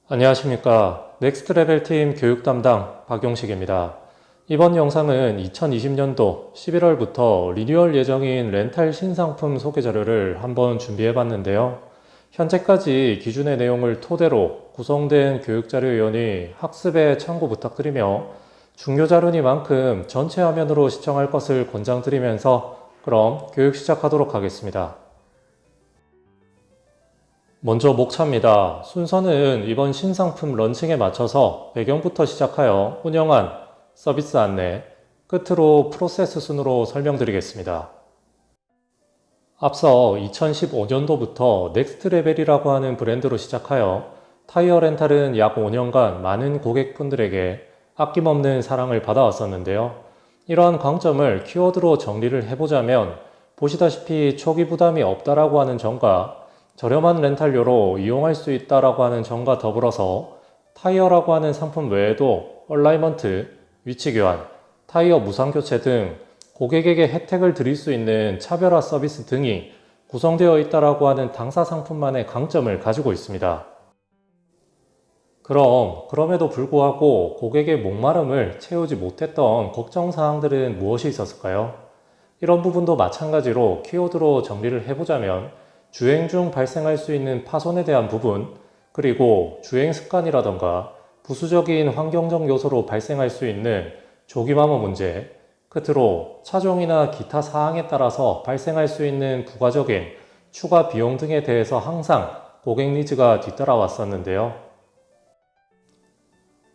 안녕하십니까. 넥스트레벨 팀 교육 담당 박용식입니다. 이번 영상은 2020년도 11월부터 리뉴얼 예정인 렌탈 신상품 소개 자료를 한번 준비해 봤는데요. 현재까지 기준의 내용을 토대로 구성된 교육 자료이오니 학습에 참고 부탁드리며 중요 자료니만큼 전체 화면으로 시청할 것을 권장드리면서 그럼 교육 시작하도록 하겠습니다. 먼저 목차입니다. 순서는 이번 신상품 런칭에 맞춰서 배경부터 시작하여 운영한 서비스 안내, 끝으로 프로세스 순으로 설명드리겠습니다. 앞서 2015년도부터 넥스트레벨이라고 하는 브랜드로 시작하여 타이어 렌탈은 약 5년간 많은 고객분들에게 아낌없는 사랑을 받아왔었는데요. 이러한 강점을 키워드로 정리를 해보자면 보시다시피 초기 부담이 없다라고 하는 점과 저렴한 렌탈료로 이용할 수 있다라고 하는 점과 더불어서 타이어라고 하는 상품 외에도 얼라이먼트, 위치 교환, 타이어 무상 교체 등 고객에게 혜택을 드릴 수 있는 차별화 서비스 등이 구성되어 있다라고 하는 당사 상품만의 강점을 가지고 있습니다. 그럼에도 불구하고 고객의 목마름을 채우지 못했던 걱정사항들은 무엇이 있었을까요? 이런 부분도 마찬가지로 키워드로 정리를 해보자면 주행 중 발생할 수 있는 파손에 대한 부분, 그리고 주행 습관이라던가 부수적인 환경적 요소로 발생할 수 있는 조기마모 문제, 끝으로 차종이나 기타 사항에 따라서 발생할 수 있는 부가적인 추가 비용 등에 대해서 항상 고객 니즈가 뒤따라왔었는데요.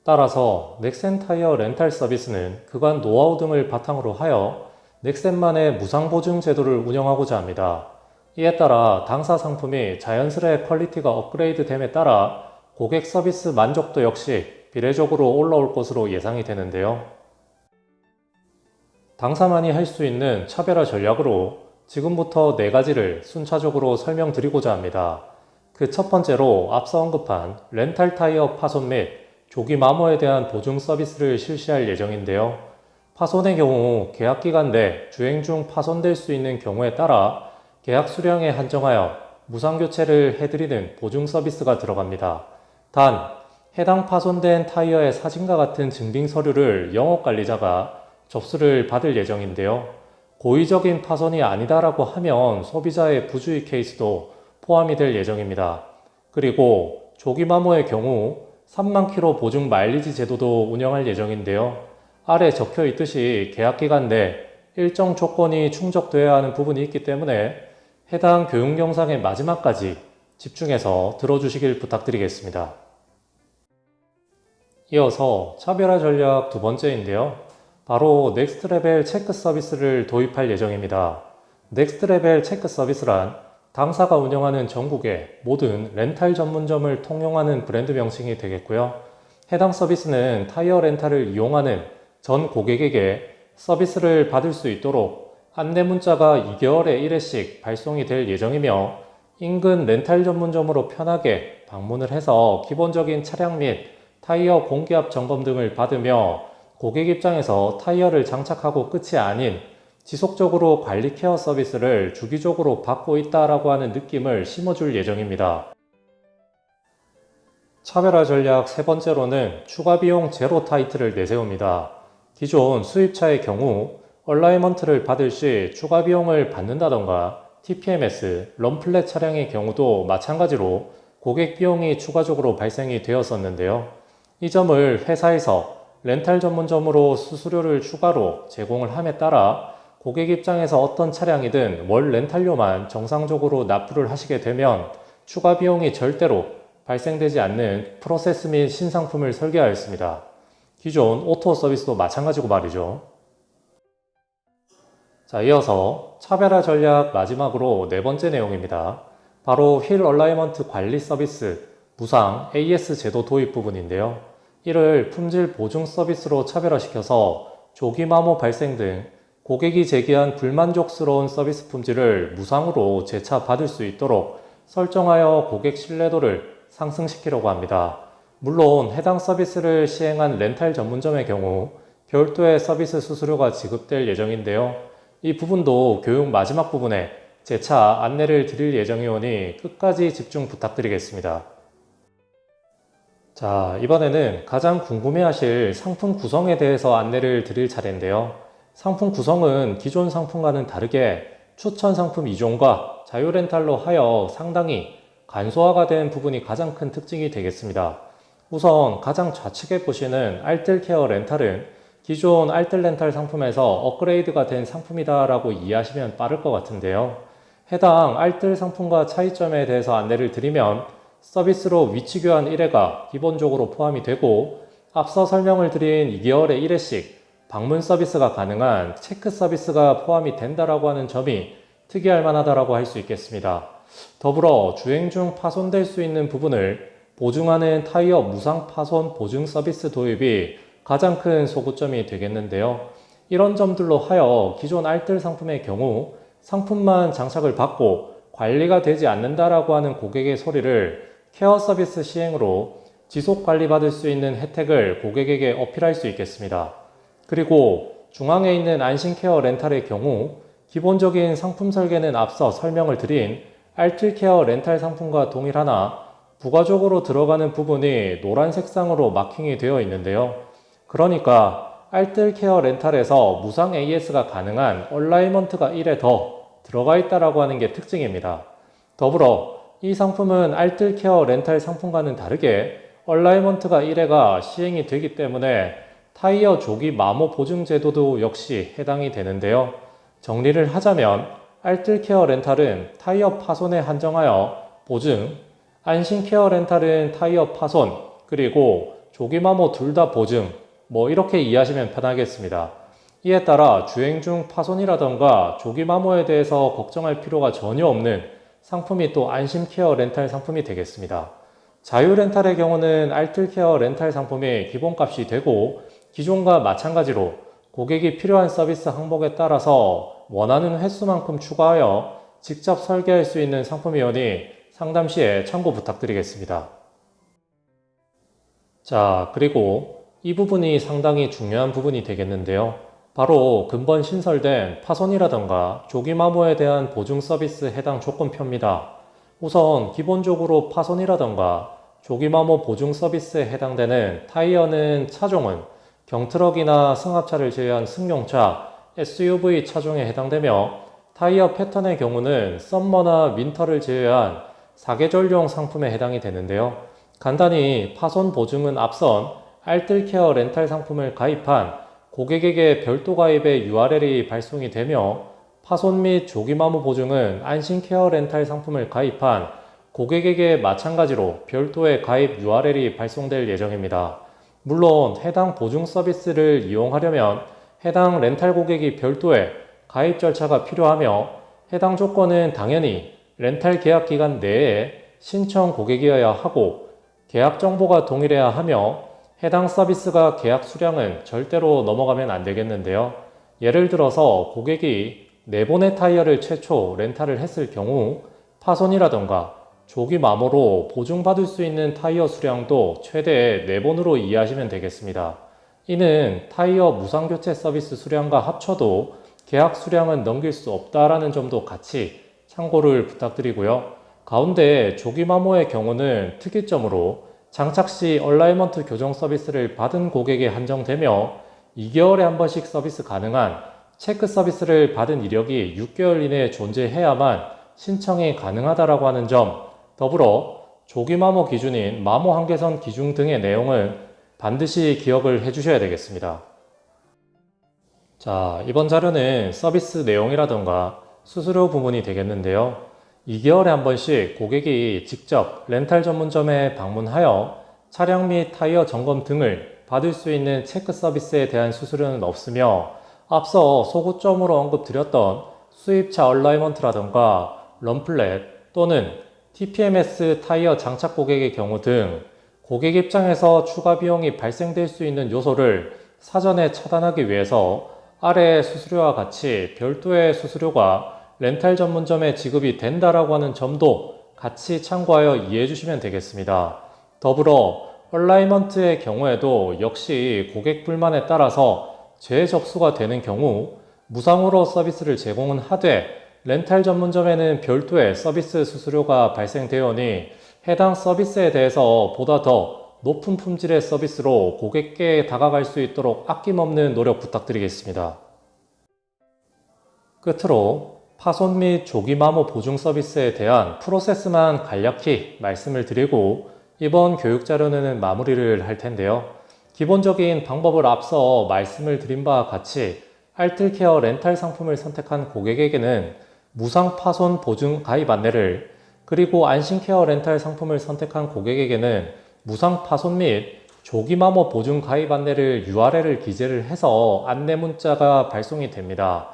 따라서 넥센 타이어 렌탈 서비스는 그간 노하우 등을 바탕으로 하여 넥센만의 무상보증 제도를 운영하고자 합니다. 이에 따라 당사 상품이 자연스레 퀄리티가 업그레이드됨에 따라 고객 서비스 만족도 역시 비례적으로 올라올 것으로 예상이 되는데요. 당사만이 할 수 있는 차별화 전략으로 지금부터 4가지를 순차적으로 설명드리고자 합니다. 그 첫 번째로 앞서 언급한 렌탈 타이어 파손 및 조기 마모에 대한 보증 서비스를 실시할 예정인데요. 파손의 경우 계약기간 내 주행 중 파손될 수 있는 경우에 따라 계약 수량에 한정하여 무상 교체를 해드리는 보증 서비스가 들어갑니다. 단, 해당 파손된 타이어의 사진과 같은 증빙 서류를 영업관리자가 접수를 받을 예정인데요. 고의적인 파손이 아니다라고 하면 소비자의 부주의 케이스도 포함이 될 예정입니다. 그리고 조기 마모의 경우 3만 킬로 보증 마일리지 제도도 운영할 예정인데요. 아래 적혀 있듯이 계약기간 내 일정 조건이 충족되어야 하는 부분이 있기 때문에 해당 교육 영상의 마지막까지 집중해서 들어주시길 부탁드리겠습니다. 이어서 차별화 전략 두 번째인데요. 바로 넥스트레벨 체크 서비스를 도입할 예정입니다. 넥스트레벨 체크 서비스란 당사가 운영하는 전국의 모든 렌탈 전문점을 통용하는 브랜드 명칭이 되겠고요. 해당 서비스는 타이어 렌탈을 이용하는 전 고객에게 서비스를 받을 수 있도록 안내 문자가 2개월에 1회씩 발송이 될 예정이며 인근 렌탈 전문점으로 편하게 방문을 해서 기본적인 차량 및 타이어 공기압 점검 등을 받으며 고객 입장에서 타이어를 장착하고 끝이 아닌 지속적으로 관리 케어 서비스를 주기적으로 받고 있다라고 하는 느낌을 심어줄 예정입니다. 차별화 전략 세 번째로는 추가 비용 제로 타이틀을 내세웁니다. 기존 수입차의 경우 얼라이먼트를 받을 시 추가 비용을 받는다던가 TPMS, 럼플렛 차량의 경우도 마찬가지로 고객 비용이 추가적으로 발생이 되었었는데요. 이 점을 회사에서 렌탈 전문점으로 수수료를 추가로 제공을 함에 따라 고객 입장에서 어떤 차량이든 월 렌탈료만 정상적으로 납부를 하시게 되면 추가 비용이 절대로 발생되지 않는 프로세스 및 신상품을 설계하였습니다. 기존 오토 서비스도 마찬가지고 말이죠. 자, 이어서 차별화 전략 마지막으로 네 번째 내용입니다. 바로 휠 얼라이먼트 관리 서비스 무상 AS 제도 도입 부분인데요. 이를 품질 보증 서비스로 차별화시켜서 조기 마모 발생 등 고객이 제기한 불만족스러운 서비스 품질을 무상으로 재차 받을 수 있도록 설정하여 고객 신뢰도를 상승시키려고 합니다. 물론 해당 서비스를 시행한 렌탈 전문점의 경우 별도의 서비스 수수료가 지급될 예정인데요. 이 부분도 교육 마지막 부분에 재차 안내를 드릴 예정이오니 끝까지 집중 부탁드리겠습니다. 자, 이번에는 가장 궁금해하실 상품 구성에 대해서 안내를 드릴 차례인데요. 상품 구성은 기존 상품과는 다르게 추천 상품 이종과 자유 렌탈로 하여 상당히 간소화가 된 부분이 가장 큰 특징이 되겠습니다. 우선 가장 좌측에 보시는 알뜰케어 렌탈은 기존 알뜰 렌탈 상품에서 업그레이드가 된 상품이다라고 이해하시면 빠를 것 같은데요. 해당 알뜰 상품과 차이점에 대해서 안내를 드리면 서비스로 위치 교환 1회가 기본적으로 포함이 되고 앞서 설명을 드린 2개월에 1회씩 방문 서비스가 가능한 체크 서비스가 포함이 된다라고 하는 점이 특이할 만하다라고 할 수 있겠습니다. 더불어 주행 중 파손될 수 있는 부분을 보증하는 타이어 무상 파손 보증 서비스 도입이 가장 큰 소구점이 되겠는데요. 이런 점들로 하여 기존 알뜰 상품의 경우 상품만 장착을 받고 관리가 되지 않는다라고 하는 고객의 소리를 케어 서비스 시행으로 지속 관리 받을 수 있는 혜택을 고객에게 어필할 수 있겠습니다. 그리고 중앙에 있는 안심케어 렌탈의 경우 기본적인 상품 설계는 앞서 설명을 드린 알뜰케어 렌탈 상품과 동일하나 부가적으로 들어가는 부분이 노란 색상으로 마킹이 되어 있는데요. 그러니까 알뜰케어 렌탈에서 무상 AS가 가능한 얼라이먼트가 1회 더 들어가 있다라고 하는 게 특징입니다. 더불어 이 상품은 알뜰케어 렌탈 상품과는 다르게 얼라이먼트가 1회가 시행이 되기 때문에 타이어 조기 마모 보증 제도도 역시 해당이 되는데요. 정리를 하자면 알뜰케어 렌탈은 타이어 파손에 한정하여 보증, 안심케어 렌탈은 타이어 파손, 그리고 조기 마모 둘 다 보증, 이렇게 이해하시면 편하겠습니다. 이에 따라 주행 중 파손이라던가 조기 마모에 대해서 걱정할 필요가 전혀 없는 상품이 또 안심케어 렌탈 상품이 되겠습니다. 자유 렌탈의 경우는 알뜰케어 렌탈 상품의 기본값이 되고 기존과 마찬가지로 고객이 필요한 서비스 항목에 따라서 원하는 횟수만큼 추가하여 직접 설계할 수 있는 상품이오니 상담 시에 참고 부탁드리겠습니다. 자, 그리고 이 부분이 상당히 중요한 부분이 되겠는데요. 바로 근본 신설된 파손이라던가 조기 마모에 대한 보증 서비스 해당 조건표입니다. 우선 기본적으로 파손이라던가 조기 마모 보증 서비스에 해당되는 타이어는 차종은 경트럭이나 승합차를 제외한 승용차, SUV 차종에 해당되며 타이어 패턴의 경우는 썸머나 윈터를 제외한 사계절용 상품에 해당이 되는데요. 간단히 파손 보증은 앞선 알뜰케어 렌탈 상품을 가입한 고객에게 별도 가입의 URL이 발송이 되며 파손 및 조기 마모 보증은 안심케어 렌탈 상품을 가입한 고객에게 마찬가지로 별도의 가입 URL이 발송될 예정입니다. 물론 해당 보증 서비스를 이용하려면 해당 렌탈 고객이 별도의 가입 절차가 필요하며 해당 조건은 당연히 렌탈 계약 기간 내에 신청 고객이어야 하고 계약 정보가 동일해야 하며 해당 서비스가 계약 수량은 절대로 넘어가면 안 되겠는데요. 예를 들어서 고객이 4번의 타이어를 최초 렌탈을 했을 경우 파손이라던가 조기 마모로 보증받을 수 있는 타이어 수량도 최대 4번으로 이해하시면 되겠습니다. 이는 타이어 무상교체 서비스 수량과 합쳐도 계약 수량은 넘길 수 없다라는 점도 같이 참고를 부탁드리고요. 가운데 조기 마모의 경우는 특이점으로 장착 시 얼라이먼트 교정 서비스를 받은 고객에 한정되며 2개월에 한 번씩 서비스 가능한 체크 서비스를 받은 이력이 6개월 이내에 존재해야만 신청이 가능하다라고 하는 점, 더불어 조기 마모 기준인 마모 한계선 기준 등의 내용은 반드시 기억을 해주셔야 되겠습니다. 자, 이번 자료는 서비스 내용이라던가 수수료 부분이 되겠는데요. 2개월에 한 번씩 고객이 직접 렌탈 전문점에 방문하여 차량 및 타이어 점검 등을 받을 수 있는 체크 서비스에 대한 수수료는 없으며 앞서 소구점으로 언급드렸던 수입차 얼라이먼트라던가 럼플렛 또는 TPMS 타이어 장착 고객의 경우 등 고객 입장에서 추가 비용이 발생될 수 있는 요소를 사전에 차단하기 위해서 아래 수수료와 같이 별도의 수수료가 렌탈 전문점에 지급이 된다라고 하는 점도 같이 참고하여 이해해 주시면 되겠습니다. 더불어 얼라이먼트의 경우에도 역시 고객 불만에 따라서 재접수가 되는 경우 무상으로 서비스를 제공은 하되 렌탈 전문점에는 별도의 서비스 수수료가 발생되오니 해당 서비스에 대해서 보다 더 높은 품질의 서비스로 고객께 다가갈 수 있도록 아낌없는 노력 부탁드리겠습니다. 끝으로 파손 및 조기 마모 보증 서비스에 대한 프로세스만 간략히 말씀을 드리고 이번 교육 자료는 마무리를 할 텐데요. 기본적인 방법을 앞서 말씀을 드린 바와 같이 알뜰케어 렌탈 상품을 선택한 고객에게는 무상 파손 보증 가입 안내를, 그리고 안심케어 렌탈 상품을 선택한 고객에게는 무상 파손 및 조기 마모 보증 가입 안내를 URL을 기재를 해서 안내 문자가 발송이 됩니다.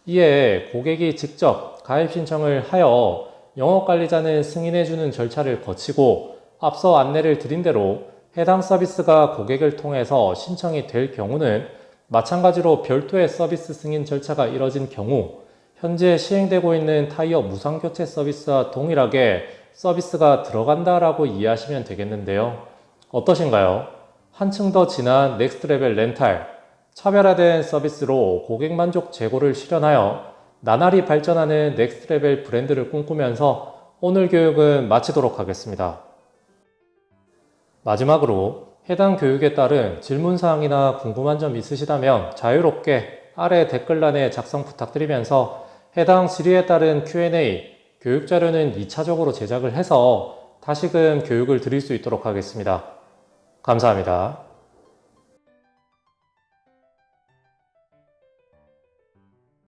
이에 고객이 직접 가입 신청을 하여 영업관리자는 승인해주는 절차를 거치고 앞서 안내를 드린 대로 해당 서비스가 고객을 통해서 신청이 될 경우는 마찬가지로 별도의 서비스 승인 절차가 이뤄진 경우 현재 시행되고 있는 타이어 무상 교체 서비스와 동일하게 서비스가 들어간다라고 이해하시면 되겠는데요. 어떠신가요? 한층 더 진한 넥스트 레벨 렌탈, 차별화된 서비스로 고객 만족 제고를 실현하여 나날이 발전하는 넥스트 레벨 브랜드를 꿈꾸면서 오늘 교육은 마치도록 하겠습니다. 마지막으로 해당 교육에 따른 질문사항이나 궁금한 점 있으시다면 자유롭게 아래 댓글란에 작성 부탁드리면서 해당 질의에 따른 Q&A, 교육 자료는 2차적으로 제작을 해서 다시금 교육을 드릴 수 있도록 하겠습니다. 감사합니다.